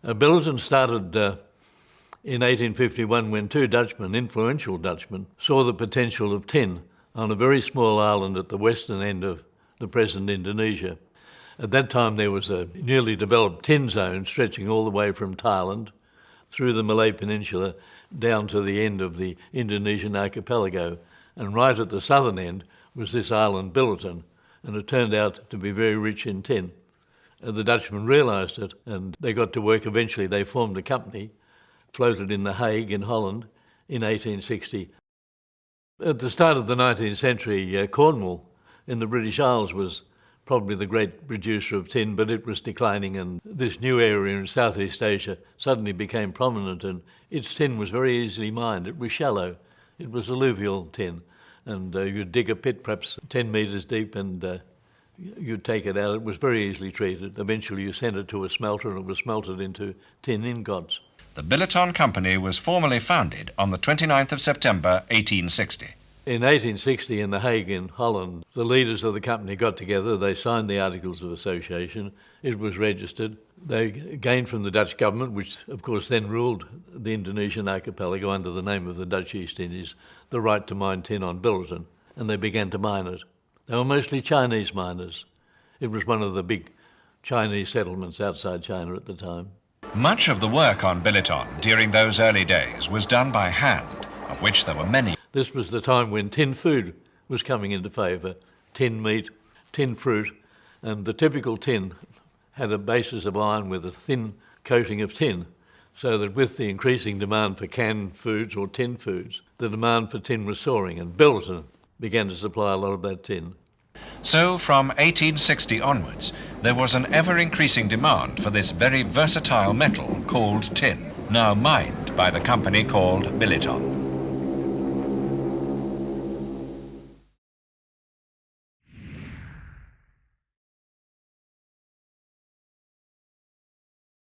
Billiton started in 1851 when two Dutchmen, influential Dutchmen, saw the potential of tin on a very small island at the western end of the present Indonesia. At that time there was a newly developed tin zone stretching all the way from Thailand through the Malay Peninsula down to the end of the Indonesian archipelago. And right at the southern end was this island Billiton, and it turned out to be very rich in tin. And the Dutchmen realised it, and they got to work. Eventually they formed a company, floated in The Hague in Holland in 1860. At the start of the 19th century, Cornwall in the British Isles was probably the great producer of tin, but it was declining, and this new area in Southeast Asia suddenly became prominent, and its tin was very easily mined. It was shallow. It was alluvial tin, and you'd dig a pit perhaps 10 metres deep and you'd take it out. It was very easily treated. Eventually you sent it to a smelter and it was smelted into tin ingots. The Belitong Company was formally founded on the 29th of September 1860. In 1860 in The Hague in Holland, the leaders of the company got together, they signed the Articles of Association, it was registered. They gained from the Dutch government, which of course then ruled the Indonesian archipelago under the name of the Dutch East Indies, the right to mine tin on Billiton, and they began to mine it. They were mostly Chinese miners. It was one of the big Chinese settlements outside China at the time. Much of the work on Belitong during those early days was done by hand, of which there were many. This was the time when tin food was coming into favour, tin meat, tin fruit, and the typical tin had a basis of iron with a thin coating of tin, so that with the increasing demand for canned foods or tin foods, the demand for tin was soaring, and Billiton began to supply a lot of that tin. So from 1860 onwards, there was an ever-increasing demand for this very versatile metal called tin, now mined by the company called Belitong.